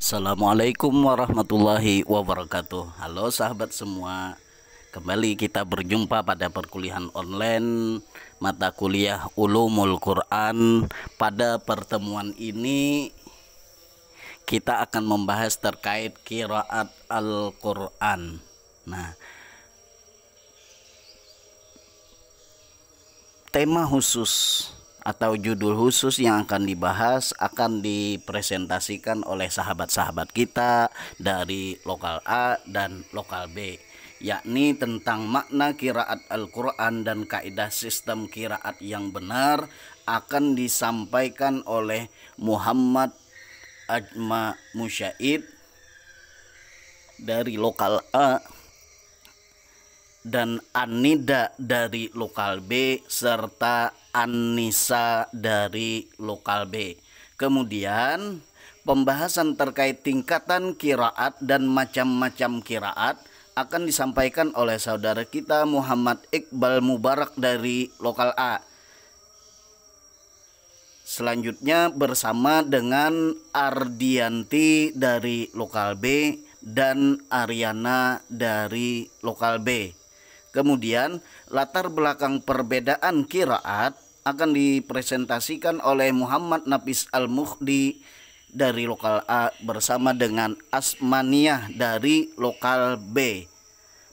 Assalamualaikum warahmatullahi wabarakatuh. Halo sahabat semua, kembali kita berjumpa pada perkuliahan online mata kuliah Ulumul Quran. Pada pertemuan ini kita akan membahas terkait qiraat Al-Quran. Nah, tema khusus atau judul khusus yang akan dibahas akan dipresentasikan oleh sahabat-sahabat kita dari lokal A dan lokal B, yakni tentang makna qiraat Al-Quran dan kaidah sistem qiraat yang benar akan disampaikan oleh Muhammad Ajma Musyaid dari lokal A dan Anida dari lokal B serta Anissa dari lokal B. Kemudian pembahasan terkait tingkatan qiraat dan macam-macam qiraat akan disampaikan oleh saudara kita Muhammad Iqbal Mubarak dari lokal A. Selanjutnya bersama dengan Ardianti dari lokal B dan Ariana dari lokal B. Kemudian latar belakang perbedaan qiraat akan dipresentasikan oleh Muhammad Nafis Al-Mukhdi dari lokal A bersama dengan Asmaniyah dari lokal B.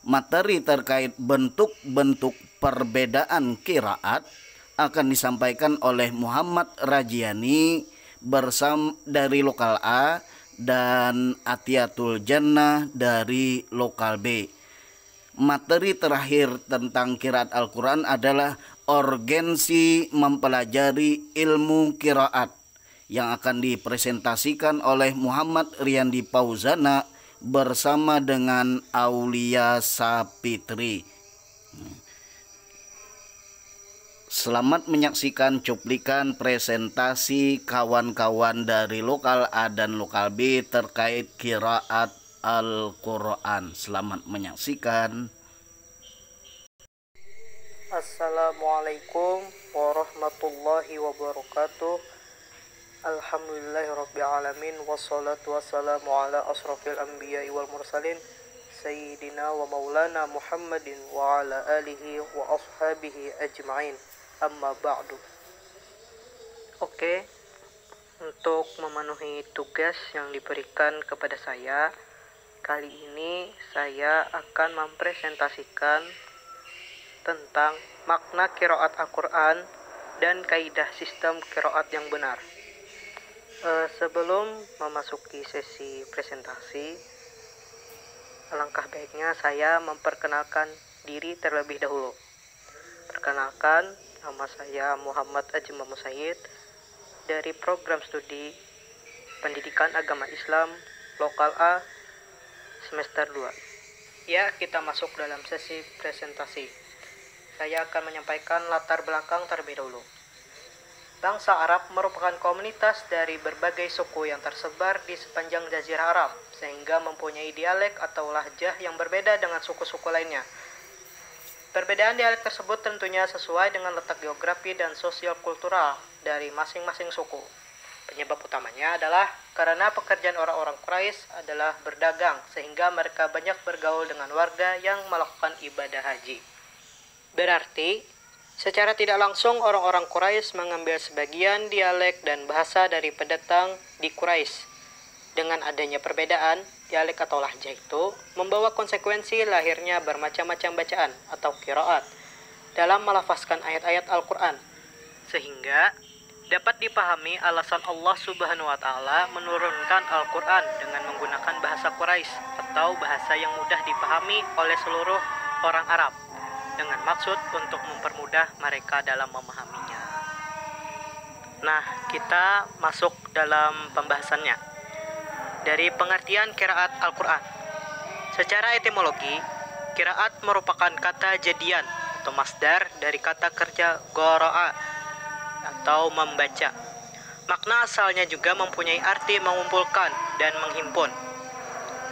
Materi terkait bentuk-bentuk perbedaan qiraat akan disampaikan oleh Muhammad Rajiani bersama dari lokal A dan Atiatul Jannah dari lokal B. Materi terakhir tentang qiraat Al-Quran adalah urgensi mempelajari ilmu qiraat yang akan dipresentasikan oleh Muhammad Riyandi Pauzana bersama dengan Aulia Sapitri. Selamat menyaksikan cuplikan presentasi kawan-kawan dari lokal A dan lokal B terkait qiraat Al-Quran. Selamat menyaksikan. Assalamualaikum warahmatullahi wabarakatuh. Alhamdulillahirrabbilalamin. Wassalatu wassalamu ala asrafil anbiya'i wal mursalin Sayyidina wa maulana Muhammadin wa ala alihi wa ashabihi ajma'in. Amma ba'du. Oke, untuk memenuhi tugas yang diberikan kepada saya, kali ini saya akan mempresentasikan tentang makna qiraat Al-Quran dan kaidah sistem qiraat yang benar. Sebelum memasuki sesi presentasi, alangkah baiknya saya memperkenalkan diri terlebih dahulu. Perkenalkan, nama saya Muhammad Ajma Musyaid dari program studi Pendidikan Agama Islam Lokal A semester 2. Ya, kita masuk dalam sesi presentasi. Saya akan menyampaikan latar belakang terlebih dahulu. Bangsa Arab merupakan komunitas dari berbagai suku yang tersebar di sepanjang Jazirah Arab, sehingga mempunyai dialek atau lahjah yang berbeda dengan suku-suku lainnya. Perbedaan dialek tersebut tentunya sesuai dengan letak geografi dan sosial kultural dari masing-masing suku. Penyebab utamanya adalah karena pekerjaan orang-orang Quraisy adalah berdagang, sehingga mereka banyak bergaul dengan warga yang melakukan ibadah haji. Berarti, secara tidak langsung orang-orang Quraisy mengambil sebagian dialek dan bahasa dari pendatang di Quraisy. Dengan adanya perbedaan dialek atau lahjah itu membawa konsekuensi lahirnya bermacam-macam bacaan atau qiraat dalam melafazkan ayat-ayat Al-Quran, sehingga dapat dipahami alasan Allah Subhanahu wa Ta'ala menurunkan Al-Quran dengan menggunakan bahasa Quraisy atau bahasa yang mudah dipahami oleh seluruh orang Arab, dengan maksud untuk mempermudah mereka dalam memahaminya. Nah, kita masuk dalam pembahasannya. Dari pengertian qiraat Al-Quran. Secara etimologi, qiraat merupakan kata jadian atau masdar dari kata kerja qara'a atau membaca. Makna asalnya juga mempunyai arti mengumpulkan dan menghimpun.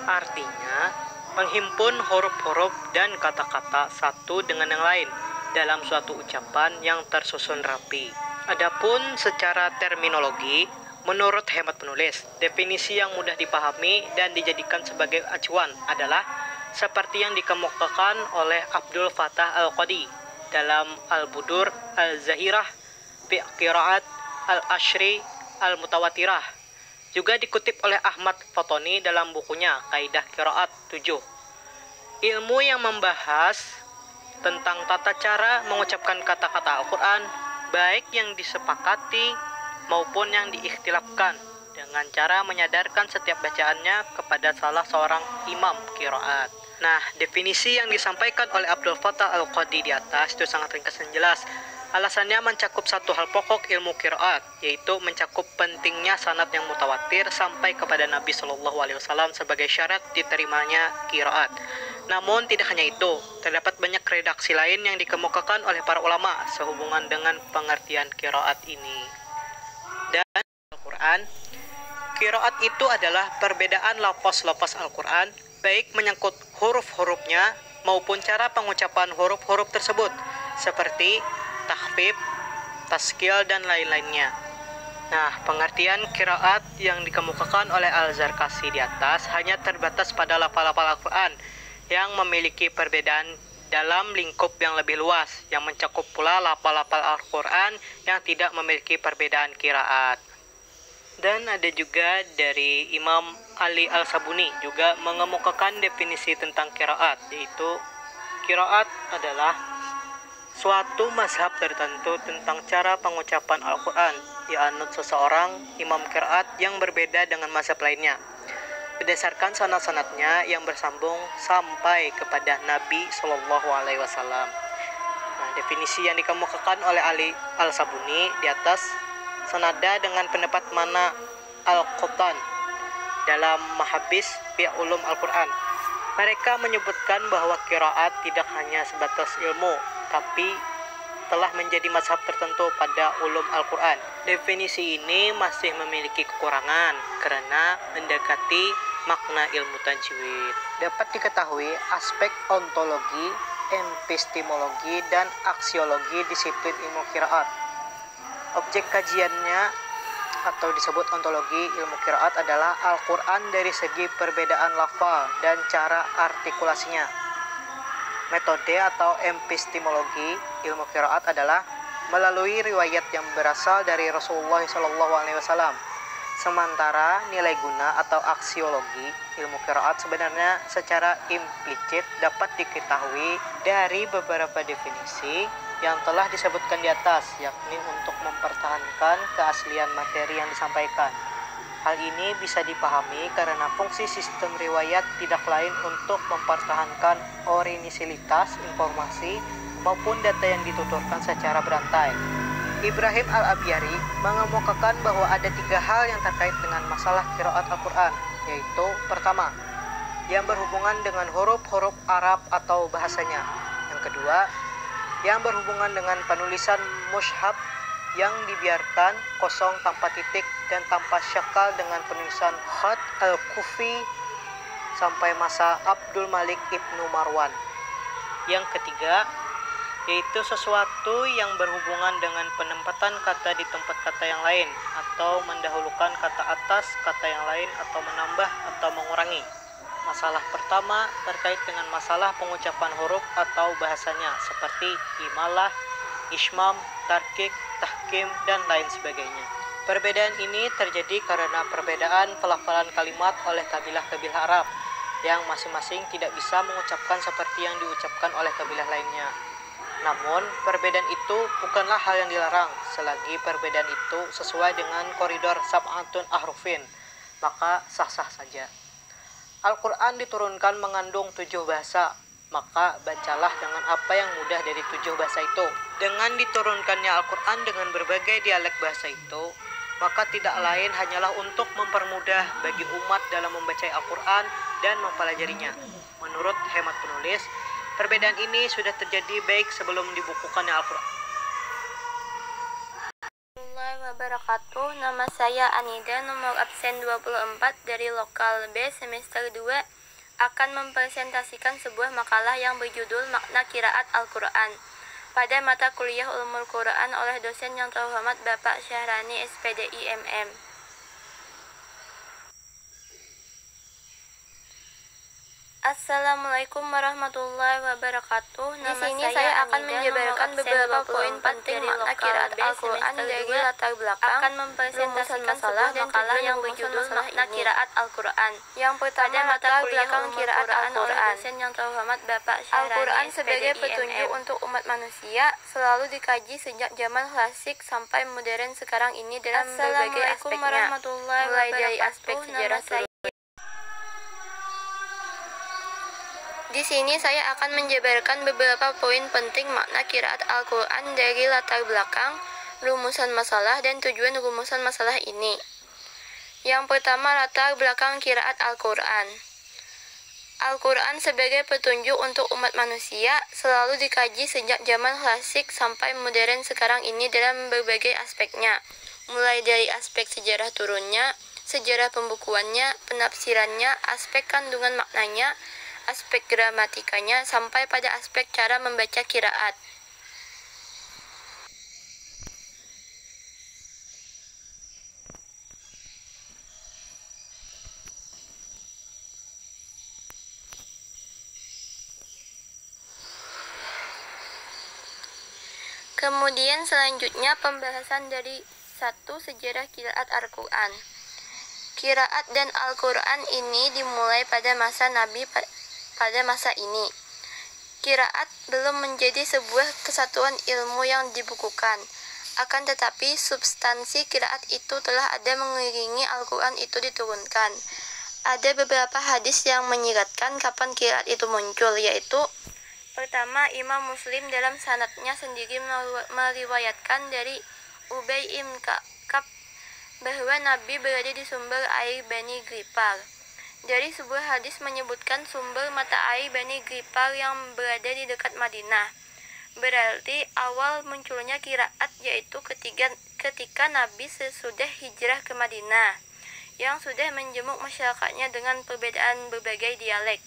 Artinya, menghimpun huruf-huruf dan kata-kata satu dengan yang lain dalam suatu ucapan yang tersusun rapi. Adapun secara terminologi, Menurut hemat penulis, definisi yang mudah dipahami dan dijadikan sebagai acuan adalah seperti yang dikemukakan oleh Abdul Fattah Al-Qadi dalam Al-Budur Al-Zahirah fi Qiraat Al-Ashri Al-Mutawatirah. Juga dikutip oleh Ahmad Fatoni dalam bukunya Kaidah Qiraat 7. Ilmu yang membahas tentang tata cara mengucapkan kata-kata Al-Quran, baik yang disepakati maupun yang diikhtilafkan, dengan cara menyadarkan setiap bacaannya kepada salah seorang imam qiraat. Nah, definisi yang disampaikan oleh Abdul Fattah Al-Qadi di atas itu sangat ringkas dan jelas. Alasannya mencakup satu hal pokok ilmu qiraat, yaitu mencakup pentingnya sanad yang mutawatir sampai kepada Nabi Shallallahu Alaihi Wasallam sebagai syarat diterimanya qiraat. Namun tidak hanya itu, terdapat banyak redaksi lain yang dikemukakan oleh para ulama sehubungan dengan pengertian qiraat ini. Dan Al-Quran, qiraat itu adalah perbedaan lafaz-lafaz Al-Quran, baik menyangkut huruf-hurufnya maupun cara pengucapan huruf-huruf tersebut, seperti takhfif, taskil, dan lain-lainnya. Nah, pengertian qiraat yang dikemukakan oleh Al-Zarkasi di atas hanya terbatas pada lafal-lafal Al-Quran yang memiliki perbedaan dalam lingkup yang lebih luas, yang mencakup pula lafal-lafal Al-Quran yang tidak memiliki perbedaan qiraat. Dan ada juga dari Imam Ali Al-Sabuni juga mengemukakan definisi tentang qiraat, yaitu qiraat adalah suatu mazhab tertentu tentang cara pengucapan Al-Quran dianut seseorang imam qiraat yang berbeda dengan mazhab lainnya, berdasarkan sanad-sanadnya yang bersambung sampai kepada Nabi Shallallahu Alaihi Wasallam. Nah, definisi yang dikemukakan oleh Ali Al-Sabuni di atas senada dengan pendapat Mana Al-Qattan dalam Mahabis fi Ulum Al-Quran. Mereka menyebutkan bahwa qiraat tidak hanya sebatas ilmu, tapi telah menjadi mazhab tertentu pada ulum Al-Quran. Definisi ini masih memiliki kekurangan karena mendekati makna ilmu tajwid. Dapat diketahui aspek ontologi, epistemologi, dan aksiologi disiplin ilmu qiraat. Objek kajiannya atau disebut ontologi ilmu qiraat adalah Al-Quran dari segi perbedaan lafal dan cara artikulasinya. Metode atau epistemologi ilmu qiraat adalah melalui riwayat yang berasal dari Rasulullah SAW. Sementara nilai guna atau aksiologi ilmu qiraat sebenarnya secara implisit dapat diketahui dari beberapa definisi yang telah disebutkan di atas, yakni untuk mempertahankan keaslian materi yang disampaikan. Hal ini bisa dipahami karena fungsi sistem riwayat tidak lain untuk mempertahankan originalitas informasi maupun data yang dituturkan secara berantai. Ibrahim Al-Abyari mengemukakan bahwa ada 3 hal yang terkait dengan masalah qiraat Al-Quran, yaitu pertama, yang berhubungan dengan huruf-huruf Arab atau bahasanya. Yang kedua, yang berhubungan dengan penulisan mushaf yang dibiarkan kosong tanpa titik dan tanpa syakal dengan penulisan khat al-Kufi sampai masa Abdul Malik Ibnu Marwan. Yang ketiga, yaitu sesuatu yang berhubungan dengan penempatan kata di tempat kata yang lain, atau mendahulukan kata atas kata yang lain, atau menambah atau mengurangi. Masalah pertama terkait dengan masalah pengucapan huruf atau bahasanya, seperti imalah, ismam, tarkik, tahkim, dan lain sebagainya. Perbedaan ini terjadi karena perbedaan pelafalan kalimat oleh kabilah-kabilah Arab yang masing-masing tidak bisa mengucapkan seperti yang diucapkan oleh kabilah lainnya. Namun, perbedaan itu bukanlah hal yang dilarang selagi perbedaan itu sesuai dengan koridor sab'atun ahrufin, maka sah-sah saja. Al-Quran diturunkan mengandung 7 bahasa, maka bacalah dengan apa yang mudah dari 7 bahasa itu. Dengan diturunkannya Al-Quran dengan berbagai dialek bahasa itu, maka tidak lain hanyalah untuk mempermudah bagi umat dalam membaca Al-Quran dan mempelajarinya. Menurut hemat penulis, perbedaan ini sudah terjadi baik sebelum dibukukannya Al-Quran. Wabarakatuh. Nama saya Anida, nomor absen 24 dari lokal B semester 2, akan mempresentasikan sebuah makalah yang berjudul Makna Qiraat Al-Quran pada mata kuliah Ulumul Quran oleh dosen yang terhormat Bapak Syahrani SPDI MM. Assalamualaikum warahmatullahi wabarakatuh. Di sini saya akan menjabarkan beberapa poin penting makna qiraat Al-Quran dari latar belakang, akan mempresentasikan masalah dan makalah yang berjudul makna qiraat Al-Quran. Yang pertama, latar belakang qiraat Al-Quran. Yang terhormat Bapak Syahrani Al-Quran sebagai petunjuk untuk umat manusia selalu dikaji sejak zaman klasik sampai modern sekarang ini dalam berbagai aspeknya, mulai dari aspek sejarah turun. Di sini saya akan menjabarkan beberapa poin penting makna qiraat Al-Quran dari latar belakang, rumusan masalah, dan tujuan rumusan masalah ini. Yang pertama, latar belakang qiraat Al-Quran. Al-Quran sebagai petunjuk untuk umat manusia selalu dikaji sejak zaman klasik sampai modern sekarang ini dalam berbagai aspeknya, mulai dari aspek sejarah turunnya, sejarah pembukuannya, penafsirannya, aspek kandungan maknanya, aspek gramatikanya, sampai pada aspek cara membaca qiraat. Kemudian selanjutnya pembahasan dari sejarah qiraat Al-Quran. Qiraat dan Al-Quran ini dimulai pada masa Nabi pada masa ini. Qiraat belum menjadi sebuah kesatuan ilmu yang dibukukan. Akan tetapi substansi qiraat itu telah ada mengiringi Al-Quran itu diturunkan. Ada beberapa hadis yang menyiratkan kapan qiraat itu muncul, yaitu pertama, Imam Muslim dalam sanadnya sendiri meriwayatkan dari Ubay bin Ka'ab bahwa Nabi berada di sumber air Bani Gripar. Dari sebuah hadis menyebutkan sumber mata air Bani Gripar yang berada di dekat Madinah. Berarti awal munculnya qiraat yaitu ketika Nabi sesudah hijrah ke Madinah, yang sudah menjemuk masyarakatnya dengan perbedaan berbagai dialek.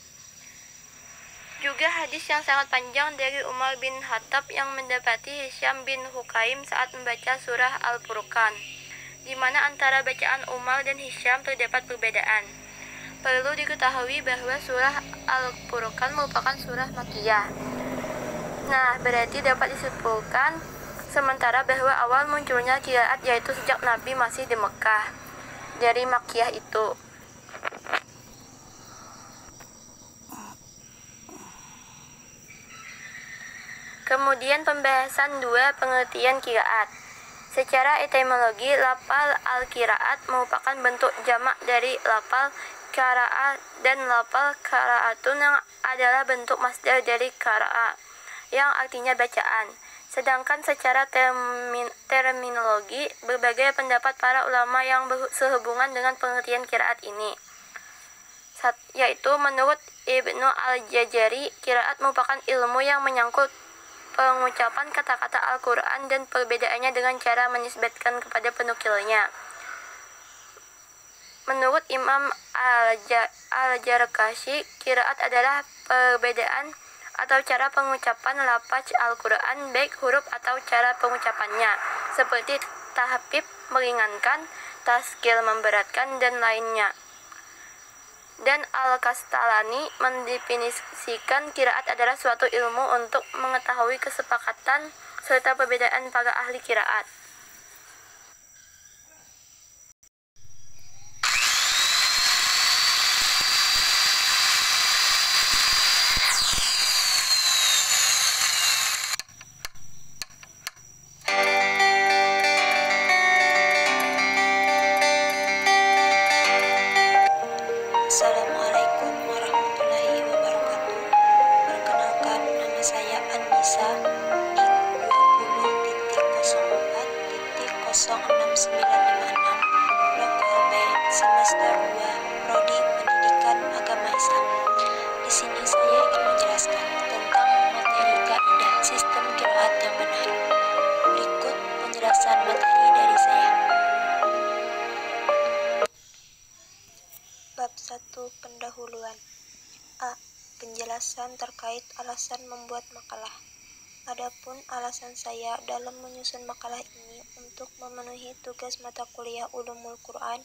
Juga hadis yang sangat panjang dari Umar bin Khattab yang mendapati Hisham bin Hukaim saat membaca surah Al-Furqan, di mana antara bacaan Umar dan Hisham terdapat perbedaan. Perlu diketahui bahwa surah Al-Furqan merupakan surah Makkiyah. Nah, berarti dapat disimpulkan sementara bahwa awal munculnya qiraat yaitu sejak Nabi masih di Mekah, dari Makkiyah itu. Kemudian pembahasan 2 pengertian qiraat. Secara etimologi, lafal al-qiraat merupakan bentuk jamak dari lafal qara'a dan lafal qaraatun yang adalah bentuk masdar dari qara'a yang artinya bacaan. Sedangkan secara terminologi, berbagai pendapat para ulama yang sehubungan dengan pengertian qiraat ini. Yaitu menurut Ibnu Al-Jazari, qiraat merupakan ilmu yang menyangkut pengucapan kata-kata Al-Quran dan perbedaannya dengan cara menisbatkan kepada penukilnya. Menurut Imam Al-Jarkashi, qiraat adalah perbedaan atau cara pengucapan lafaz Al-Quran, baik huruf atau cara pengucapannya, seperti tahfif meringankan, tasghir memberatkan, dan lainnya. Dan Al-Kastalani mendefinisikan qiraat adalah suatu ilmu untuk mengetahui kesepakatan serta perbedaan para ahli qiraat. Assalamualaikum warahmatullahi wabarakatuh. Perkenalkan, nama saya Anissa, NIK 20.04.06956, Lokal B, semester 2, Prodi Pendidikan Agama Islam. Di sini saya ingin menjelaskan tentang materi kaidah sistem qiraat yang benar. Berikut penjelasan materi dari saya. Bab 1. Pendahuluan. A. Penjelasan terkait alasan membuat makalah. Adapun alasan saya dalam menyusun makalah ini untuk memenuhi tugas mata kuliah Ulumul Quran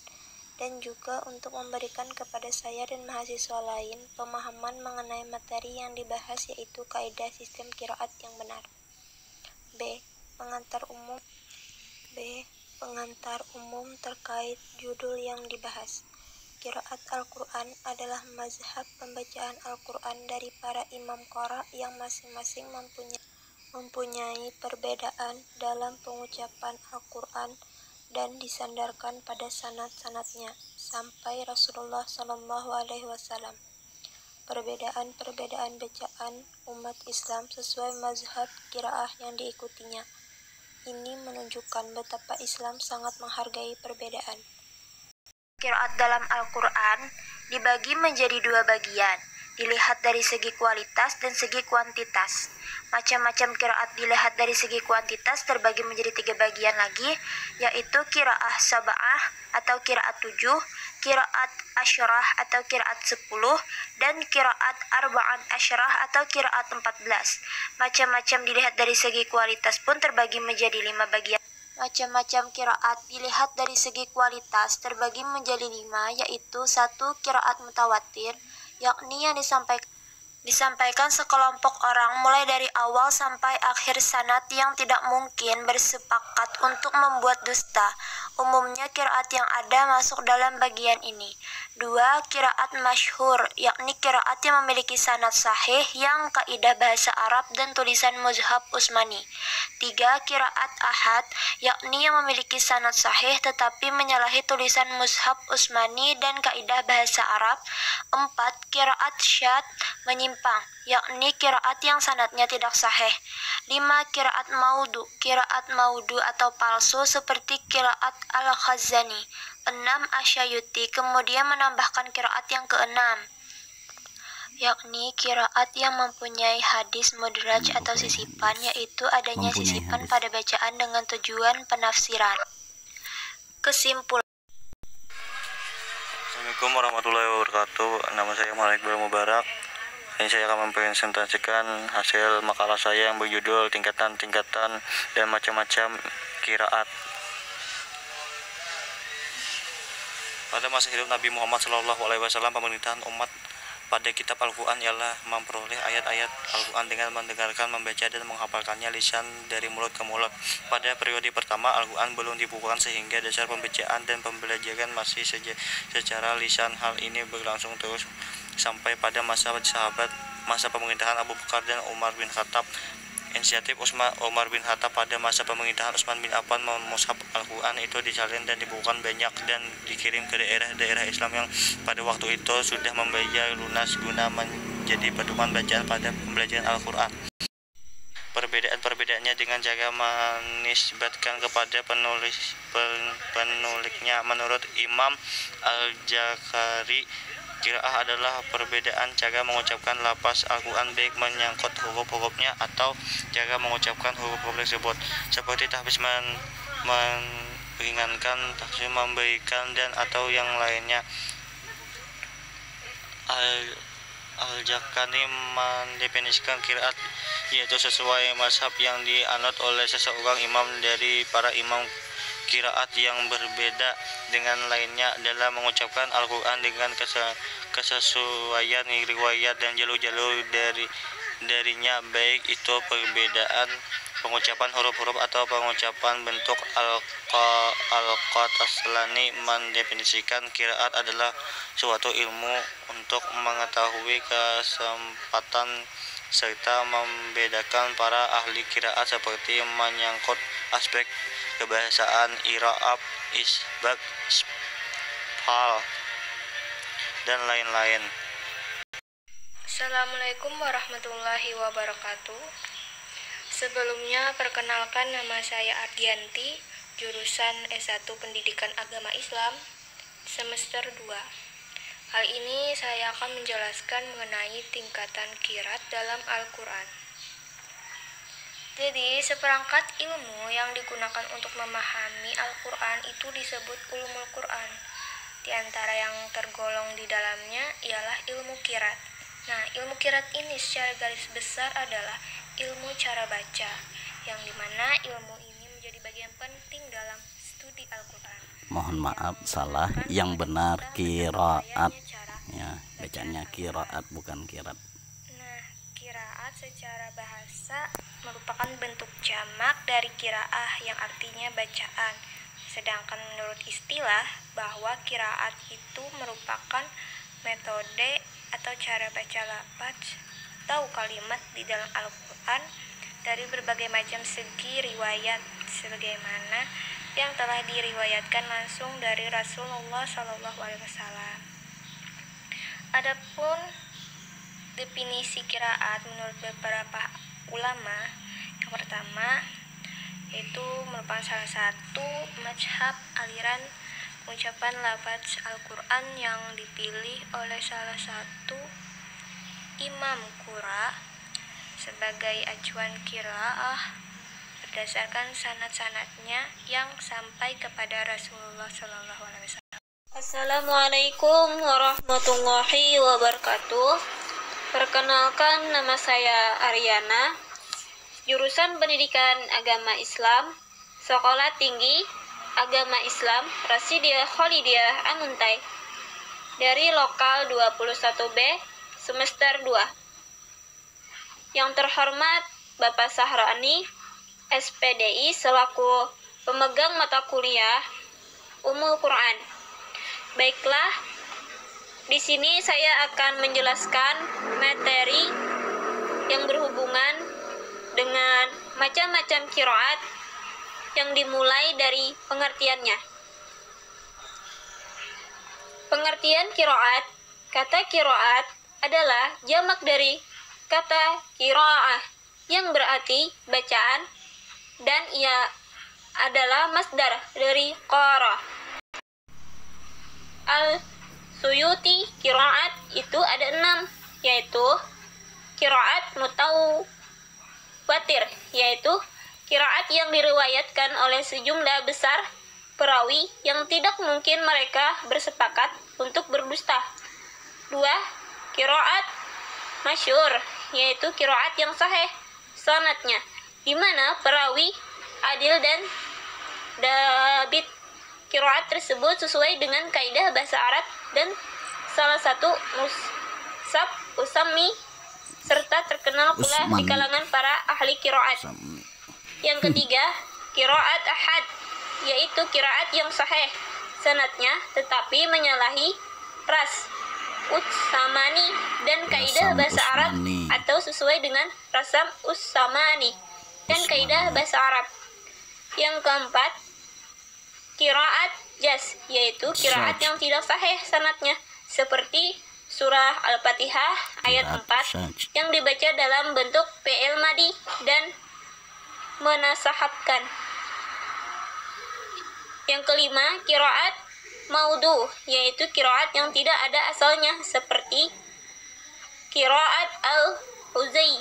dan juga untuk memberikan kepada saya dan mahasiswa lain pemahaman mengenai materi yang dibahas, yaitu kaidah sistem qiraat yang benar. B. Pengantar umum terkait judul yang dibahas. Qiraat Al-Quran adalah mazhab pembacaan Al-Quran dari para imam qara yang masing-masing mempunyai perbedaan dalam pengucapan Al-Quran dan disandarkan pada sanad-sanadnya sampai Rasulullah SAW. Perbedaan bacaan umat Islam sesuai mazhab qiraah yang diikutinya. Ini menunjukkan betapa Islam sangat menghargai perbedaan. Qiraat dalam Al-Quran dibagi menjadi dua bagian, dilihat dari segi kualitas dan segi kuantitas. Macam-macam qiraat dilihat dari segi kuantitas terbagi menjadi 3 bagian lagi, yaitu qiraah sab'ah atau qiraat 7, qiraat asyrah atau qiraat 10, dan qiraat arba'an asyrah atau qiraat 14. Macam-macam dilihat dari segi kualitas pun terbagi menjadi 5 bagian. Macam-macam qiraat dilihat dari segi kualitas terbagi menjadi 5, yaitu 1. Qiraat mutawatir, yakni yang disampaikan sekelompok orang mulai dari awal sampai akhir sanad yang tidak mungkin bersepakat untuk membuat dusta. Umumnya qiraat yang ada masuk dalam bagian ini. 2. Qiraat masyhur, yakni qiraat yang memiliki sanad sahih yang kaidah bahasa Arab dan tulisan Mushaf Utsmani. 3. Qiraat ahad, yakni yang memiliki sanad sahih tetapi menyalahi tulisan Mushaf Utsmani dan kaidah bahasa Arab. 4. Qiraat syadz, menyimpang, yakni qiraat yang sanadnya tidak sahih. 5. Qiraat maudu atau palsu seperti qiraat Al-Khazani. 6. Asyayuti kemudian menambahkan qiraat yang keenam, yakni qiraat yang mempunyai hadis mudraj atau sisipan, yaitu adanya sisipan pada bacaan dengan tujuan penafsiran. Kesimpulan. Assalamualaikum warahmatullahi wabarakatuh. Nama saya Malik Mubarak. Ini saya akan mempresentasikan hasil makalah saya yang berjudul tingkatan-tingkatan dan macam-macam qiraat. Pada masa hidup Nabi Muhammad SAW, pemerintahan umat pada kitab Al-Quran ialah memperoleh ayat-ayat Al-Quran dengan mendengarkan, membaca, dan menghafalkannya lisan dari mulut ke mulut. Pada periode pertama, Al-Quran belum dibukukan sehingga dasar pembacaan dan pembelajaran masih secara lisan. Hal ini berlangsung terus sampai pada masa pemerintahan Abu Bakar dan Umar bin Khattab. Inisiatif Umar bin Khattab pada masa pemerintahan Utsman bin Affan, mushaf Al-Quran itu disalin dan dibukukan banyak dan dikirim ke daerah-daerah Islam yang pada waktu itu sudah membayar lunas guna menjadi pedoman bacaan pada pembelajaran Al-Quran. Perbedaan-perbedaannya dengan cara menisbatkan kepada penulisnya. Menurut Imam Al-Jakhari, qiraah adalah perbedaan cara mengucapkan lafaz Al-Quran, baik menyangkut huruf-hurufnya atau cara mengucapkan huruf-huruf tersebut, seperti tahfiz, meringankan, tahsin, memberikan, dan atau yang lainnya. Al-Jakhani mendefinisikan qiraat yaitu sesuai mazhab yang dianut oleh seseorang imam dari para imam qiraat yang berbeda dengan lainnya dalam mengucapkan Al-Quran dengan kesesuaian riwayat dan jalur-jalur darinya, baik itu perbedaan pengucapan huruf-huruf atau pengucapan bentuk. Al-Qaslani mendefinisikan qiraat adalah suatu ilmu untuk mengetahui kesempatan serta membedakan para ahli qiraat seperti menyangkut aspek kebahasaan, i'rab, isbaq, fal, dan lain-lain. Assalamualaikum warahmatullahi wabarakatuh. Sebelumnya perkenalkan, nama saya Ardianti, jurusan S1 Pendidikan Agama Islam, semester 2. Kali ini saya akan menjelaskan mengenai tingkatan qiraat dalam Al-Quran. Jadi, seperangkat ilmu yang digunakan untuk memahami Al-Quran itu disebut ulumul Quran. Di antara yang tergolong di dalamnya ialah ilmu qiraat. Nah, ilmu qiraat ini secara garis besar adalah ilmu cara baca, yang dimana ilmu ini menjadi bagian penting dalam studi Al-Quran. Mohon maaf salah, yang benar kiraat ya, bacanya kiraat bukan kirat. Nah, kiraat secara bahasa merupakan bentuk jamak dari kiraah yang artinya bacaan. Sedangkan menurut istilah bahwa kiraat itu merupakan metode atau cara baca lafaz atau kalimat di dalam Al-Quran dari berbagai macam segi riwayat sebagaimana yang telah diriwayatkan langsung dari Rasulullah SAW. Adapun definisi kiraat menurut beberapa ulama, yang pertama yaitu merupakan salah satu mazhab aliran pengucapan lafaz Al-Quran yang dipilih oleh salah satu imam qura sebagai acuan qiraah berdasarkan sanad-sanadnya yang sampai kepada Rasulullah SAW. Assalamualaikum warahmatullahi wabarakatuh. Perkenalkan, nama saya Aryana, jurusan Pendidikan Agama Islam, Sekolah Tinggi Agama Islam Rasidiyah Khalidiyah Amuntai, dari lokal 21B semester 2. Yang terhormat Bapak Sahrani, SPDI selaku pemegang mata kuliah Ummul Quran. Baiklah, di sini saya akan menjelaskan materi yang berhubungan dengan macam-macam qiraat yang dimulai dari pengertiannya. Pengertian qiraat. Kata qiraat adalah jamak dari kata qiraah yang berarti bacaan, dan ia adalah masdar dari qara. Al-Suyuti qiraat itu ada 6, yaitu qiraat mutawatir, yaitu qiraat yang diriwayatkan oleh sejumlah besar perawi yang tidak mungkin mereka bersepakat untuk berdusta. 2. Qiraat masyhur, yaitu qiraat yang sahih sanadnya, di mana perawi adil dan dabit. Qiraat tersebut sesuai dengan kaidah bahasa Arab dan salah satu mushaf usami serta terkenal pula di kalangan para ahli qiraat. Yang ketiga, qiraat ahad, yaitu qiraat yang sahih sanadnya tetapi menyalahi ras Ussamani dan kaidah bahasa Arab atau sesuai dengan rasam Ussamani dan kaidah bahasa Arab. Yang keempat, qiraat jaz, yaitu qiraat yang tidak sahih sanadnya, seperti surah Al-Fatihah ayat 4 yang dibaca dalam bentuk fi'il madi dan menasahatkan. Yang kelima, qiraat maudhu, yaitu qiraat yang tidak ada asalnya, seperti qiraat al-Huzai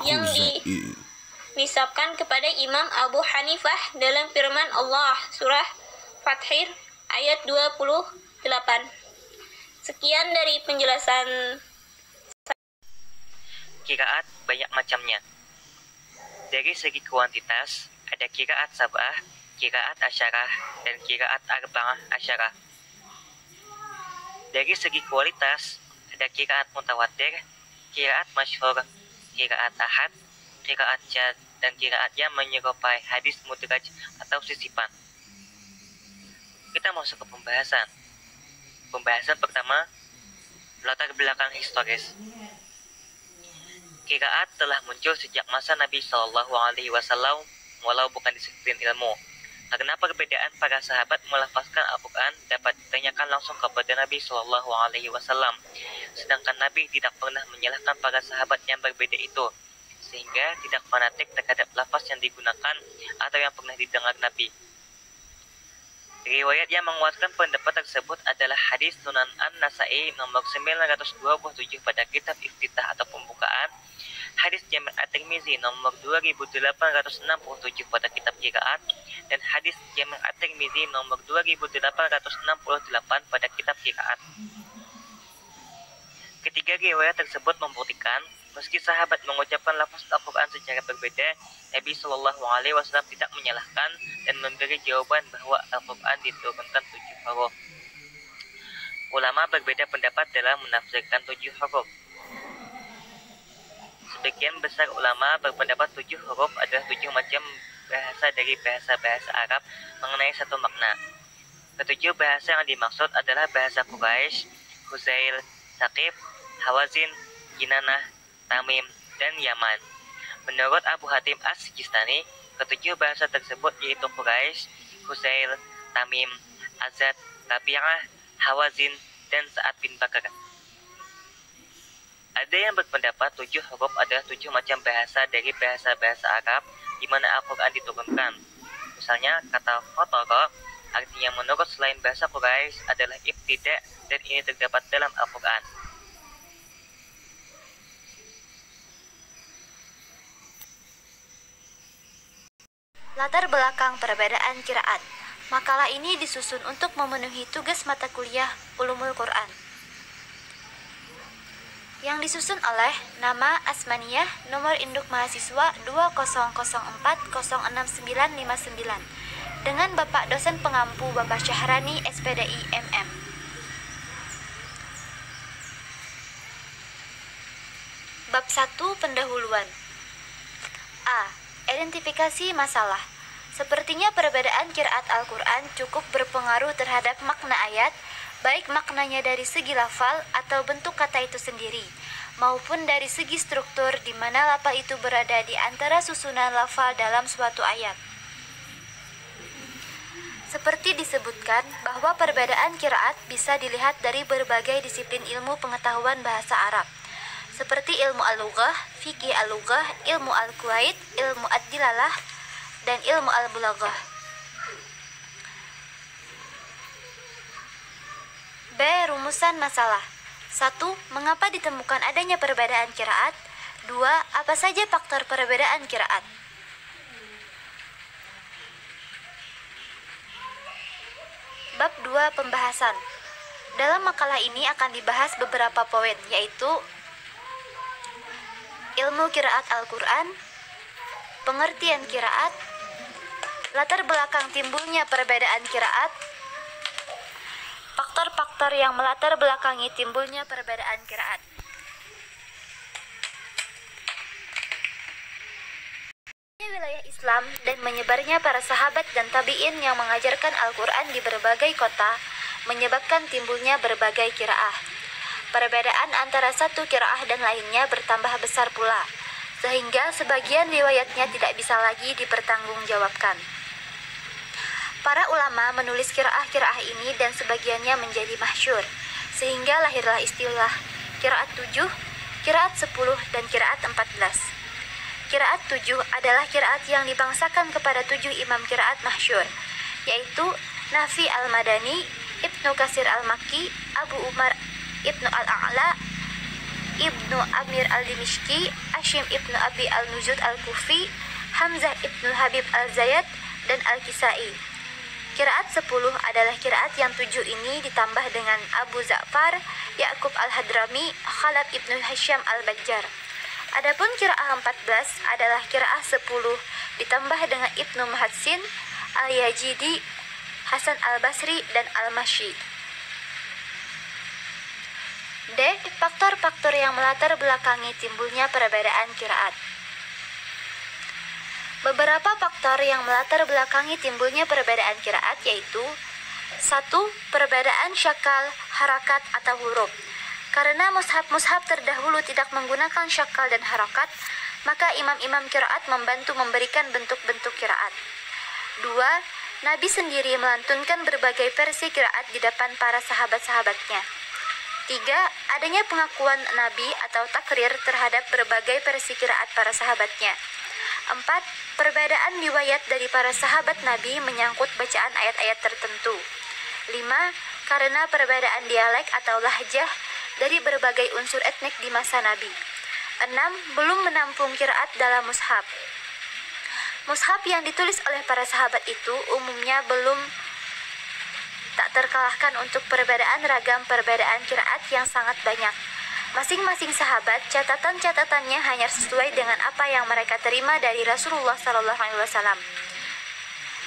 yang dinisabkan kepada Imam Abu Hanifah dalam firman Allah surah Fathir ayat 28. Sekian dari penjelasan. Qiraat banyak macamnya. Dari segi kuantitas, ada qiraat sab'ah, qiraat asyarah, dan qiraat arba'ah asyarah. Dari segi kualitas, ada qiraat mutawatir, qiraat masyhur, qiraat ahad, qiraat jad, dan qiraat yang menyerupai hadis mudraj atau sisipan. Kita masuk ke pembahasan. Pembahasan pertama, latar belakang historis. Qiraat telah muncul sejak masa Nabi SAW, walau bukan disiplin ilmu. Karena perbedaan para sahabat melafazkan Al-Quran dapat ditanyakan langsung kepada Nabi SAW. Sedangkan Nabi tidak pernah menyalahkan para sahabat yang berbeda itu, sehingga tidak fanatik terhadap lafaz yang digunakan atau yang pernah didengar Nabi. Riwayat yang menguatkan pendapat tersebut adalah hadis Sunan An-Nasai nomor 927 pada kitab Iftitah atau pembukaan, hadis Jami' At-Tirmizi nomor 2867 pada kitab Qiraat, dan hadis Jami' At-Tirmizi nomor 2868 pada kitab Qiraat. Ketiga riwayat tersebut membuktikan Meski sahabat mengucapkan lafaz Al-Quran secara berbeda, Nabi Shallallahu Alaihi Wasallam tidak menyalahkan dan memberi jawaban bahwa Al-Quran diturunkan 7 huruf. Ulama berbeda pendapat dalam menafsirkan 7 huruf. Sebagian besar ulama berpendapat 7 huruf adalah 7 macam bahasa dari bahasa-bahasa Arab mengenai satu makna. Ketujuh bahasa yang dimaksud adalah bahasa Quraisy, Huzail, Saqif, Hawazin, Kinanah, Tamim, dan Yaman. Menurut Abu Hatim As-Sijistani, ketujuh bahasa tersebut yaitu Quraisy, Huzail, Tamim, Azad, Rabi'ah, Hawazin, dan Sa'ad bin Bakar. Ada yang berpendapat 7 huruf adalah 7 macam bahasa dari bahasa-bahasa Arab di mana Al-Quran diturunkan. Misalnya kata Fatara artinya menurut selain bahasa Quraisy adalah ibtida, dan ini terdapat dalam Al-Quran. Latar belakang perbedaan qiraat. Makalah ini disusun untuk memenuhi tugas mata kuliah Ulumul Quran yang disusun oleh nama Asmaniyah, nomor induk mahasiswa 2004069959 dengan Bapak dosen pengampu Bapak Syahrani SPDI MM. Bab 1 pendahuluan. A. Identifikasi masalah. Sepertinya perbedaan qiraat Al-Quran cukup berpengaruh terhadap makna ayat, baik maknanya dari segi lafal atau bentuk kata itu sendiri, maupun dari segi struktur di mana lafal itu berada di antara susunan lafal dalam suatu ayat. Seperti disebutkan bahwa perbedaan qiraat bisa dilihat dari berbagai disiplin ilmu pengetahuan bahasa Arab, seperti ilmu al-lughah, fikih al-lughah, ilmu al-qawaid, ilmu ad-dilalah, dan ilmu al-bulaghah. B. Rumusan masalah. 1. Mengapa ditemukan adanya perbedaan qiraat? 2. Apa saja faktor perbedaan qiraat? Bab 2 pembahasan. Dalam makalah ini akan dibahas beberapa poin, yaitu ilmu qiraat Al-Quran, pengertian qiraat, latar belakang timbulnya perbedaan qiraat, faktor-faktor yang melatar belakangi timbulnya perbedaan qiraat. Wilayah Islam dan menyebarnya para sahabat dan tabi'in yang mengajarkan Al-Quran di berbagai kota menyebabkan timbulnya berbagai qiraah. Perbedaan antara satu qiraah dan lainnya bertambah besar pula, sehingga sebagian riwayatnya tidak bisa lagi dipertanggungjawabkan. Para ulama menulis qiraah-qiraah ini dan sebagiannya menjadi masyhur, sehingga lahirlah istilah qiraat 7, qiraat 10, dan qiraat 14. Qiraat 7 adalah qiraat yang dibangsakan kepada 7 imam qiraat masyhur, yaitu Nafi al-Madani, Ibnu Katsir al-Makki, Abu Umar Ibnu al-A'la, Ibnu Amir al-Dimishki, Hashim Ibnu Abi al-Nujud al-Kufi, Hamzah Ibnu Habib al-Zayyad, dan al-Kisai. Qiraat 10 adalah qiraat yang 7 ini ditambah dengan Abu Za'far, Ya'qub al-Hadrami, Khalad Ibnu Hisham al-Bajjar. Adapun qiraah 14 adalah qiraah 10 ditambah dengan Ibnu Muhadsin, al-Yajidi, Hasan al-Basri, dan al-Mashi. D. Faktor-faktor yang melatar belakangi timbulnya perbedaan qiraat. Beberapa faktor yang melatar belakangi timbulnya perbedaan qiraat yaitu 1. Perbedaan syakal, harakat, atau huruf. Karena mushaf-mushaf terdahulu tidak menggunakan syakal dan harakat, maka imam-imam qiraat membantu memberikan bentuk-bentuk qiraat. 2. Nabi sendiri melantunkan berbagai versi qiraat di depan para sahabat-sahabatnya. 3. Adanya pengakuan Nabi atau takrir terhadap berbagai versi qiraat para sahabatnya. 4. Perbedaan riwayat dari para sahabat Nabi menyangkut bacaan ayat-ayat tertentu. 5. Karena perbedaan dialek atau lahjah dari berbagai unsur etnik di masa Nabi. 6. Belum menampung qiraat dalam mushaf. Mushaf yang ditulis oleh para sahabat itu umumnya belum tak terkalahkan untuk perbedaan ragam perbedaan qiraat yang sangat banyak. Masing-masing sahabat catatan-catatannya hanya sesuai dengan apa yang mereka terima dari Rasulullah SAW.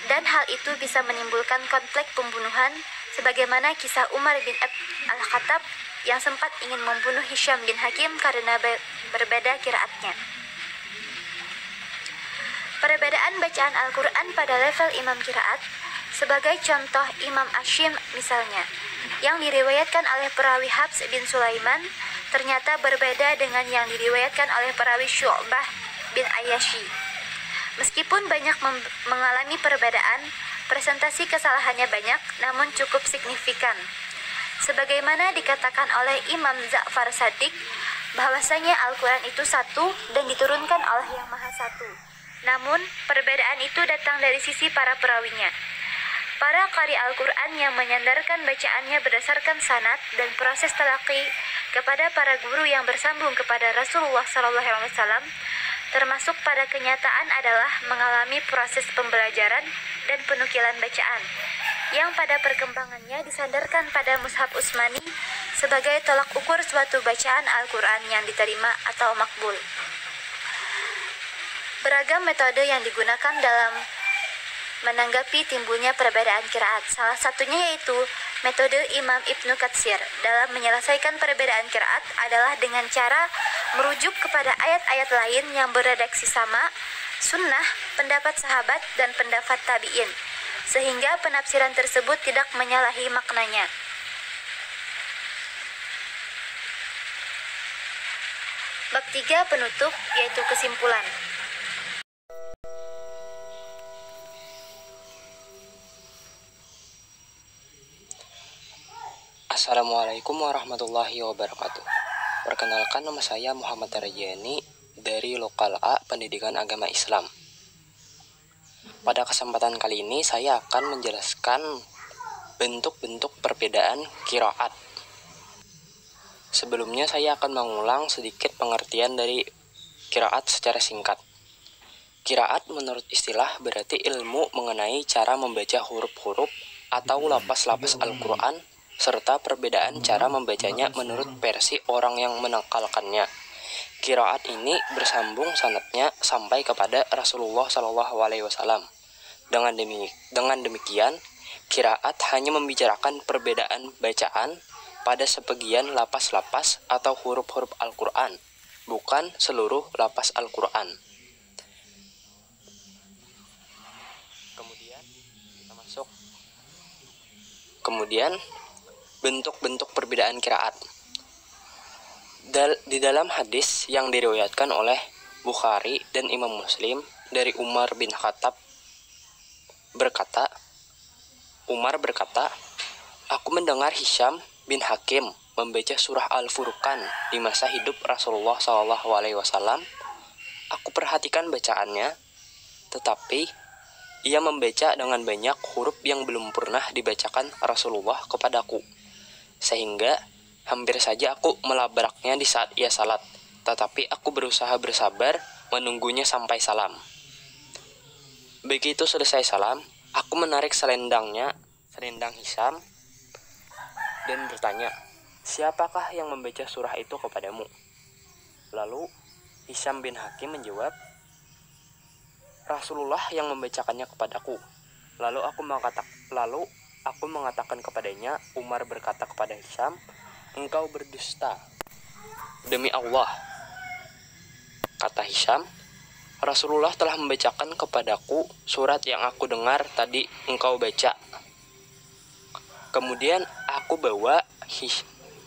Dan hal itu bisa menimbulkan konflik pembunuhan, sebagaimana kisah Umar bin Al-Khattab yang sempat ingin membunuh Hisham bin Hakim karena berbeda qiraatnya. Perbedaan bacaan Al-Quran pada level imam qiraat, sebagai contoh Imam Ashim misalnya, yang diriwayatkan oleh perawi Habs bin Sulaiman, ternyata berbeda dengan yang diriwayatkan oleh perawi Syu'bah bin Ayyashi. Meskipun banyak mengalami perbedaan, presentasi kesalahannya banyak, namun cukup signifikan. Sebagaimana dikatakan oleh Imam Ja'far Shadiq, bahwasanya Al-Quran itu satu dan diturunkan oleh Yang Maha Satu. Namun, perbedaan itu datang dari sisi para perawinya. Para qari Al-Quran yang menyandarkan bacaannya berdasarkan sanad dan proses talaqi kepada para guru yang bersambung kepada Rasulullah SAW, termasuk pada kenyataan adalah mengalami proses pembelajaran dan penukilan bacaan, yang pada perkembangannya disandarkan pada Mushaf Utsmani sebagai tolak ukur suatu bacaan Al-Quran yang diterima atau makbul. Beragam metode yang digunakan dalam menanggapi timbulnya perbedaan qiraat. Salah satunya yaitu metode Imam Ibnu Katsir dalam menyelesaikan perbedaan qiraat adalah dengan cara merujuk kepada ayat-ayat lain yang beredaksi sama, sunnah, pendapat sahabat, dan pendapat tabi'in, sehingga penafsiran tersebut tidak menyalahi maknanya. Bab 3 penutup, yaitu kesimpulan. Assalamualaikum warahmatullahi wabarakatuh. Perkenalkan, nama saya Muhammad Tarjani dari Lokal A Pendidikan Agama Islam. Pada kesempatan kali ini saya akan menjelaskan bentuk-bentuk perbedaan qiraat. Sebelumnya saya akan mengulang sedikit pengertian dari qiraat secara singkat. Qiraat menurut istilah berarti ilmu mengenai cara membaca huruf-huruf atau lapas-lapas Al-Quran, serta perbedaan cara membacanya menurut versi orang yang menakalkannya. Qiraat ini bersambung sanadnya sampai kepada Rasulullah SAW. Dengan demikian, qiraat hanya membicarakan perbedaan bacaan pada sebagian lapas-lapas atau huruf-huruf Al-Quran, bukan seluruh lapas Al-Quran. Kemudian bentuk-bentuk perbedaan qiraat. Di dalam hadis yang diriwayatkan oleh Bukhari dan Imam Muslim dari Umar bin Khattab Umar berkata, "Aku mendengar Hisham bin Hakim membaca surah Al-Furqan di masa hidup Rasulullah SAW. Aku perhatikan bacaannya, tetapi ia membaca dengan banyak huruf yang belum pernah dibacakan Rasulullah kepadaku, sehingga hampir saja aku melabraknya di saat ia salat, tetapi aku berusaha bersabar menunggunya sampai salam. Begitu selesai salam, aku menarik selendang Hisham dan bertanya, 'Siapakah yang membaca surah itu kepadamu?' Lalu Hisham bin Hakim menjawab, 'Rasulullah yang membacakannya kepadaku.' Lalu aku mengatakan kepadanya, 'Umar berkata kepada Hisham, engkau berdusta.' 'Demi Allah,' kata Hisham, 'Rasulullah telah membacakan kepadaku surat yang aku dengar tadi engkau baca.' Kemudian aku bawa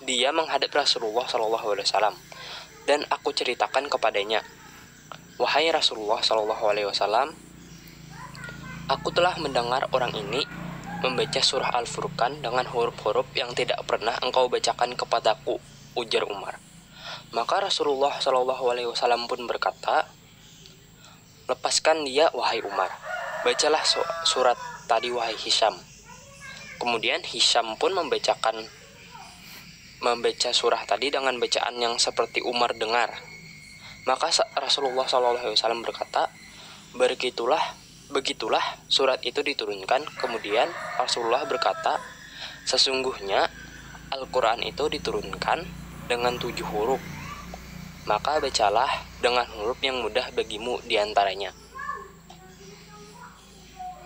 dia menghadap Rasulullah SAW dan aku ceritakan kepadanya, 'Wahai Rasulullah SAW, aku telah mendengar orang ini membaca surah Al-Furqan dengan huruf-huruf yang tidak pernah engkau bacakan kepadaku,' ujar Umar. Maka Rasulullah SAW pun berkata, 'Lepaskan dia, wahai Umar. Bacalah surat tadi, wahai Hisham.' Kemudian Hisham pun membaca surah tadi dengan bacaan yang seperti Umar dengar. Maka Rasulullah SAW berkata, Begitulah surat itu diturunkan. Kemudian Rasulullah berkata, 'Sesungguhnya Al-Quran itu diturunkan dengan 7 huruf, maka bacalah dengan huruf yang mudah bagimu di antaranya.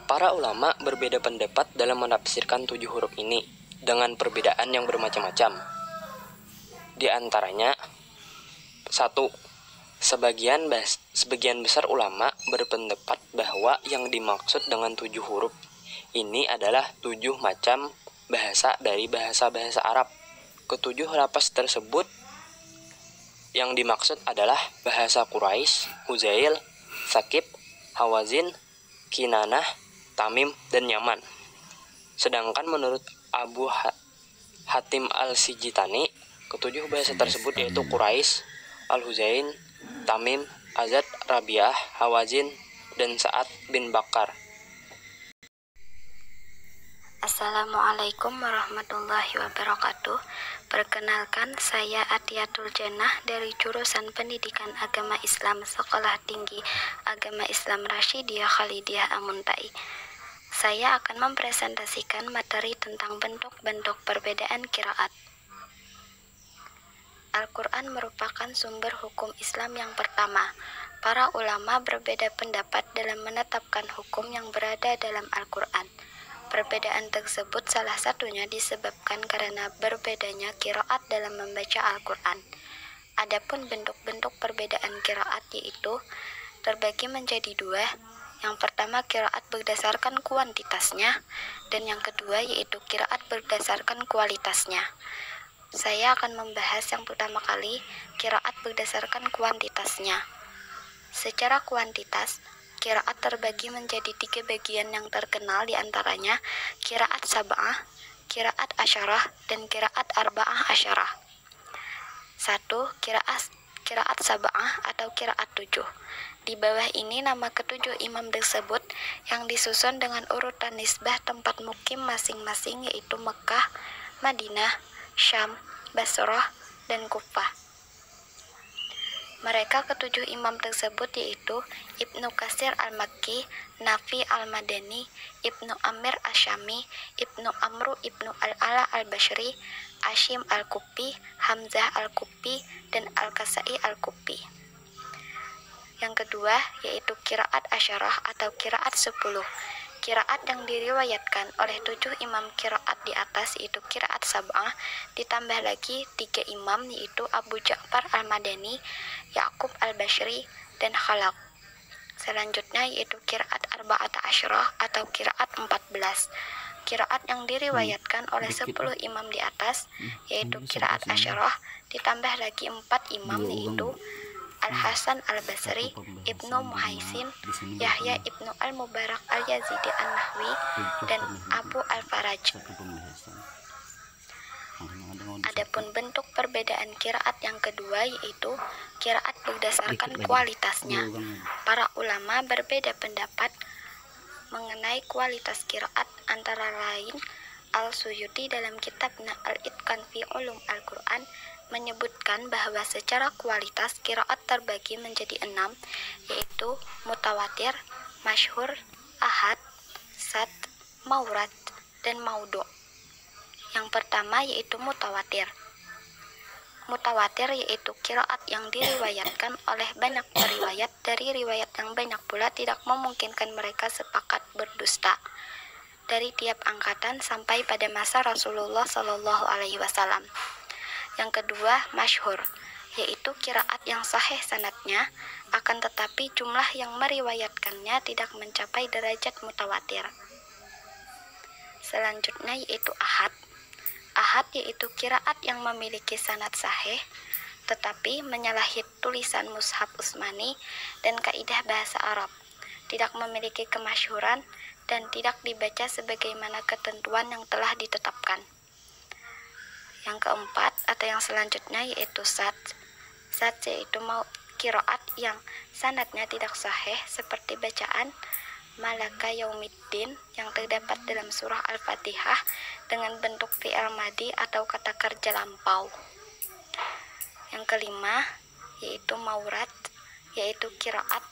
Para ulama berbeda pendapat dalam menafsirkan 7 huruf ini dengan perbedaan yang bermacam-macam. Di antaranya, 1. Sebagian besar ulama berpendapat bahwa yang dimaksud dengan 7 huruf ini adalah 7 macam bahasa dari bahasa-bahasa Arab. Ketujuh lapas tersebut yang dimaksud adalah bahasa Quraisy, Huzail, Sakib, Hawazin, Kinanah, Tamim, dan Yaman. Sedangkan menurut Abu Hatim al-Sijitani, ketujuh bahasa tersebut yaitu Quraisy, Al-Huzain, Tamim, Azad, Rabi'ah, Hawazin, dan Sa'ad bin Bakar. Assalamualaikum warahmatullahi wabarakatuh. Perkenalkan, saya Atiyatul Jannah dari jurusan Pendidikan Agama Islam Sekolah Tinggi Agama Islam Rasyidiyah Khalidiyah Amuntai. Saya akan mempresentasikan materi tentang bentuk-bentuk perbedaan qiraat. Al-Quran merupakan sumber hukum Islam yang pertama. Para ulama berbeda pendapat dalam menetapkan hukum yang berada dalam Al-Quran. Perbedaan tersebut salah satunya disebabkan karena berbedanya qiraat dalam membaca Al-Quran. Adapun bentuk-bentuk perbedaan qiraat yaitu terbagi menjadi dua. Yang pertama qiraat berdasarkan kuantitasnya, dan yang kedua yaitu qiraat berdasarkan kualitasnya. Saya akan membahas yang pertama kali, qiraat berdasarkan kuantitasnya. Secara kuantitas, qiraat terbagi menjadi 3 bagian yang terkenal, diantaranya qiraat sab'ah, qiraat asyarah, dan qiraat arba'ah asyarah. 1. Qiraat sab'ah atau qiraat 7. Di bawah ini nama ketujuh imam tersebut yang disusun dengan urutan nisbah tempat mukim masing-masing, yaitu Mekah, Madinah, Syam, Basrah, dan Kufah. Mereka ketujuh imam tersebut yaitu Ibnu Katsir al-Makki, Nafi al-Madani, Ibnu Amir asy-Syami, Ibnu Amru Ibnu al-Ala al-Basri, Asyim al-Kufi, Hamzah al-Kufi, dan al-Kasai al-Kufi. Yang kedua yaitu qiraat asyarah atau qiraat 10. Qiraat yang diriwayatkan oleh 7 imam qiraat di atas yaitu qiraat sab'ah, ditambah lagi 3 imam yaitu Abu Ja'far al-Madani, Ya'qub al-Basri, dan Khalaq. Selanjutnya yaitu qiraat arba'ata asyarah atau qiraat 14. Qiraat yang diriwayatkan oleh 10 imam di atas yaitu qiraat asyarah, ditambah lagi 4 imam yaitu Al-Hasan al-Basri, Ibnu Muhaisin, Yahya Ibnu al-Mubarak al-Yazidi an-Nahwi, dan Abu al-Faraj. Adapun bentuk perbedaan qiraat yang kedua yaitu qiraat berdasarkan kualitasnya. Para ulama berbeda pendapat mengenai kualitas qiraat, antara lain Al-Suyuti dalam kitabnya Al-Itqan fi Ulum Al-Quran menyebutkan bahwa secara kualitas qiraat terbagi menjadi 6, yaitu mutawatir, masyhur, ahad, sat, maurad, dan maudhu'. Yang pertama yaitu mutawatir. Mutawatir yaitu qiraat yang diriwayatkan oleh banyak periwayat dari riwayat yang banyak pula tidak memungkinkan mereka sepakat berdusta, dari tiap angkatan sampai pada masa Rasulullah Shallallahu Alaihi Wasallam. Yang kedua, masyhur, yaitu qiraat yang sahih sanadnya, akan tetapi jumlah yang meriwayatkannya tidak mencapai derajat mutawatir. Selanjutnya yaitu ahad. Ahad yaitu qiraat yang memiliki sanad sahih, tetapi menyalahi tulisan mushaf Utsmani dan kaidah bahasa Arab, tidak memiliki kemasyhuran, dan tidak dibaca sebagaimana ketentuan yang telah ditetapkan. Yang keempat atau yang selanjutnya yaitu sat. Sat yaitu qiraat yang sanadnya tidak sahih, seperti bacaan Malaka Yaumiddin yang terdapat dalam surah Al-Fatihah dengan bentuk fi'il madi atau kata kerja lampau. Yang kelima yaitu maurad, yaitu qiraat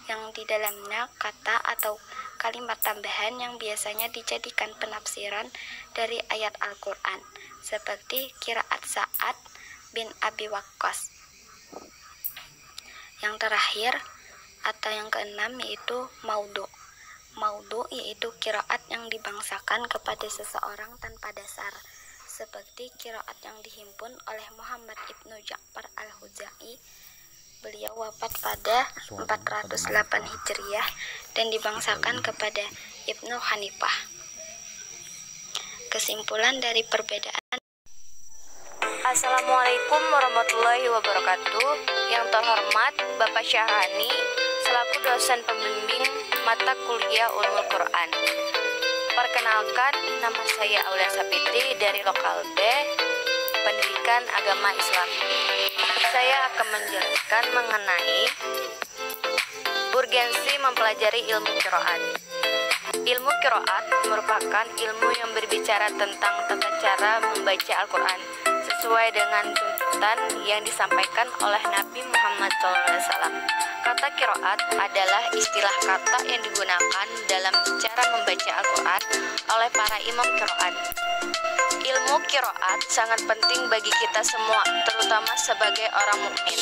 yang di dalamnya kata atau kalimat tambahan yang biasanya dijadikan penafsiran dari ayat Al-Quran, seperti qiraat Sa'ad, bin Abi Waqqas. Yang terakhir atau yang keenam yaitu maudhu. Maudhu yaitu qiraat yang dibangsakan kepada seseorang tanpa dasar, seperti qiraat yang dihimpun oleh Muhammad ibnu Ja'far al-Huzai. Beliau wafat pada 408 Hijriah dan dibangsakan kepada Ibnu Hanifah. Kesimpulan dari perbedaan. Assalamualaikum warahmatullahi wabarakatuh. Yang terhormat Bapak Syahrani selaku dosen pembimbing mata kuliah Ulumul Quran. Perkenalkan, nama saya Aulia Sapitri dari Lokal B, Pendidikan Agama Islam. Saya akan menjelaskan mengenai urgensi mempelajari ilmu qiraat. Ilmu qiraat merupakan ilmu yang berbicara tentang tata cara membaca Al-Quran sesuai dengan tuntutan yang disampaikan oleh Nabi Muhammad SAW. Kata qiraat adalah istilah kata yang digunakan dalam cara membaca Al-Quran oleh para imam qiraat. Ilmu qiraat sangat penting bagi kita semua, terutama sebagai orang mukmin.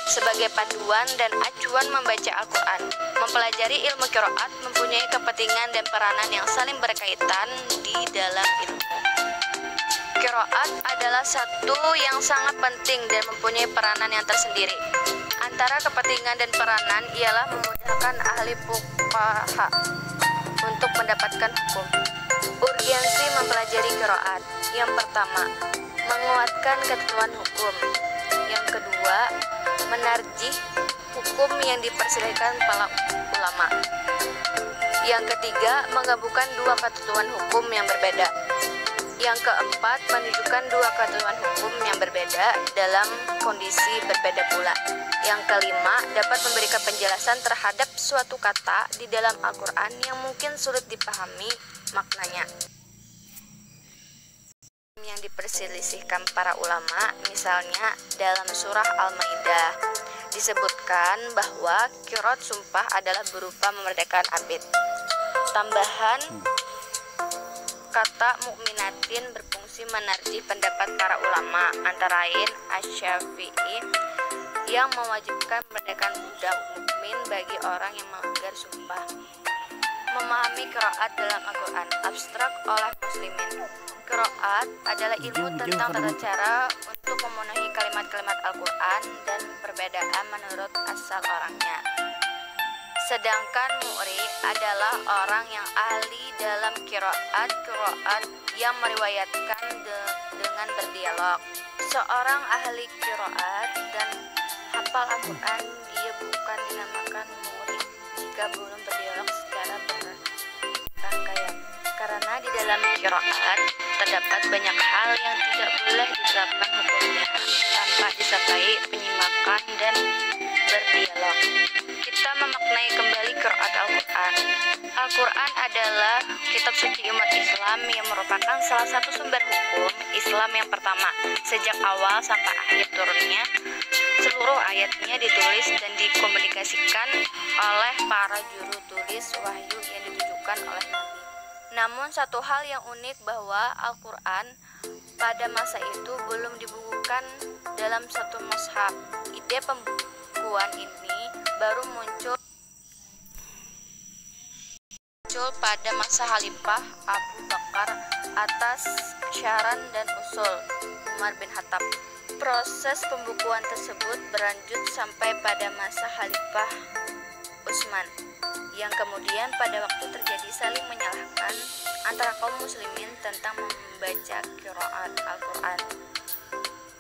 Sebagai panduan dan acuan membaca Al-Quran, mempelajari ilmu qiraat mempunyai kepentingan dan peranan yang saling berkaitan di dalam ilmu. Qiraat adalah satu yang sangat penting dan mempunyai peranan yang tersendiri. Antara kepentingan dan peranan ialah memudahkan ahli fuqaha untuk mendapatkan hukum. Urgensi mempelajari qiraat. Yang pertama, menguatkan ketentuan hukum. Yang kedua, menarjih hukum yang diperselisihkan para ulama. Yang ketiga, menggabungkan dua ketentuan hukum yang berbeda. Yang keempat, menunjukkan dua ketentuan hukum yang berbeda dalam kondisi berbeda pula. Yang kelima, dapat memberikan penjelasan terhadap suatu kata di dalam Al-Quran yang mungkin sulit dipahami maknanya. Yang diperselisihkan para ulama, misalnya dalam surah Al-Maidah disebutkan bahwa qiraat sumpah adalah berupa memerdekakan abid. Tambahan kata mukminatin berfungsi menarjih pendapat para ulama, antara lain Asy-Syafi'i yang mewajibkan memerdekakan budak mukmin bagi orang yang melanggar sumpah. Memahami qiraat dalam Al-Quran abstrak oleh muslimin. Qiraat adalah ilmu tentang tata cara untuk memenuhi kalimat-kalimat Al-Quran dan perbedaan menurut asal orangnya. Sedangkan mu'ri adalah orang yang ahli dalam qiraat yang meriwayatkan dengan berdialog. Seorang ahli qiraat dan hafal Al-Quran, dia bukan dinamakan mu'ri jika belum berdialog secara berrangkaian. Karena di dalam qiraat terdapat banyak hal yang tidak boleh diterapkan hukumnya tanpa disertai penyimakan dan berdialog. Kita memaknai kembali qiraat Al-Quran. Al-Quran adalah kitab suci umat Islam yang merupakan salah satu sumber hukum Islam yang pertama. Sejak awal sampai akhir turunnya, seluruh ayatnya ditulis dan dikomunikasikan oleh para juru tulis wahyu yang ditujukan oleh Nabi. Namun satu hal yang unik bahwa Al-Quran pada masa itu belum dibukukan dalam satu mushaf. Ide pembukuan ini baru muncul pada masa Khalifah Abu Bakar atas syaran dan usul Umar bin Khattab. Proses pembukuan tersebut berlanjut sampai pada masa Khalifah Utsman, yang kemudian pada waktu terjadi saling menyalahkan antara kaum muslimin tentang membaca qiraat Al-Quran.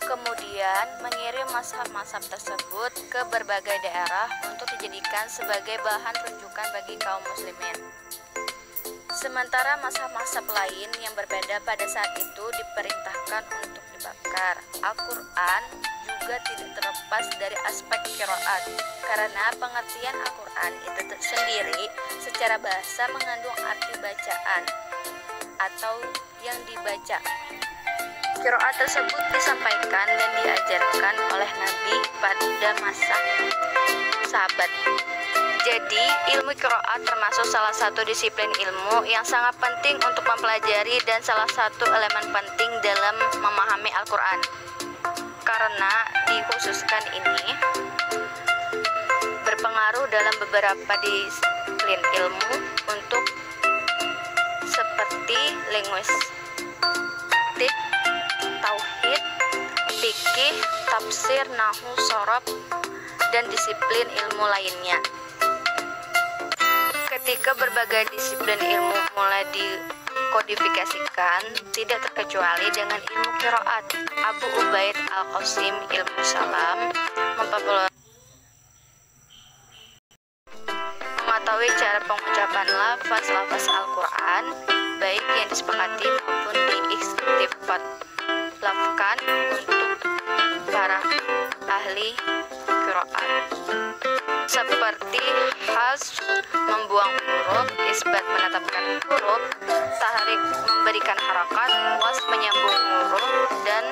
Kemudian mengirim mazhab-mazhab tersebut ke berbagai daerah untuk dijadikan sebagai bahan rujukan bagi kaum muslimin. Sementara mazhab-mazhab lain yang berbeda pada saat itu diperintahkan untuk dibakar. Al-Quran juga tidak terlepas dari aspek qiraat, karena pengertian Al-Quran itu sendiri secara bahasa mengandung arti bacaan atau yang dibaca. Qiraat tersebut disampaikan dan diajarkan oleh Nabi pada masa sahabat. Jadi, ilmu qiraat termasuk salah satu disiplin ilmu yang sangat penting untuk mempelajari dan salah satu elemen penting dalam memahami Al-Quran. karena dikhususkan ini berpengaruh dalam beberapa disiplin ilmu untuk seperti linguistik, tauhid, fikih, tafsir, nahwu, shorof, dan disiplin ilmu lainnya. Ketika berbagai disiplin ilmu mulai dikodifikasikan, tidak terkecuali dengan ilmu qiraat, Abu Ubaid Al-Qasim ilmu salam mengetahui cara pengucapan lafaz-lafaz Al-Quran, baik yang disepakati maupun diistighfar untuk para ahli qiraat, seperti hasf membuang huruf, isbat menetapkan huruf, tahrik memberikan harakat, wasf menyambung huruf, dan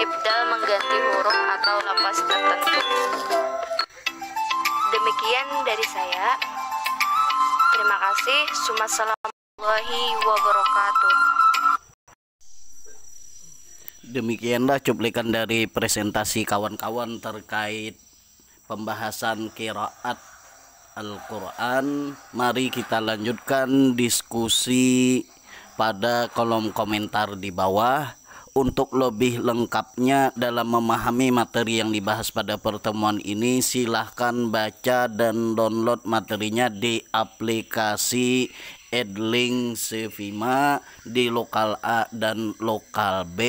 ibdal mengganti huruf atau lafaz tertentu. Demikian dari saya. Terima kasih. Assalamualaikum wabarakatuh. Demikianlah cuplikan dari presentasi kawan-kawan terkait pembahasan qiraat Al-Quran. Mari kita lanjutkan diskusi pada kolom komentar di bawah. Untuk lebih lengkapnya dalam memahami materi yang dibahas pada pertemuan ini, silahkan baca dan download materinya di aplikasi Edlink Sevima di lokal A dan lokal B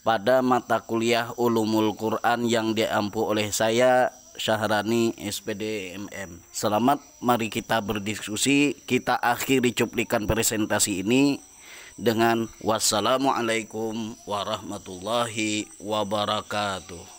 pada mata kuliah Ulumul Quran yang diampu oleh saya, Syahrani SPD MM. Selamat, mari kita berdiskusi. Kita akhiri cuplikan presentasi ini dengan wassalamualaikum warahmatullahi wabarakatuh.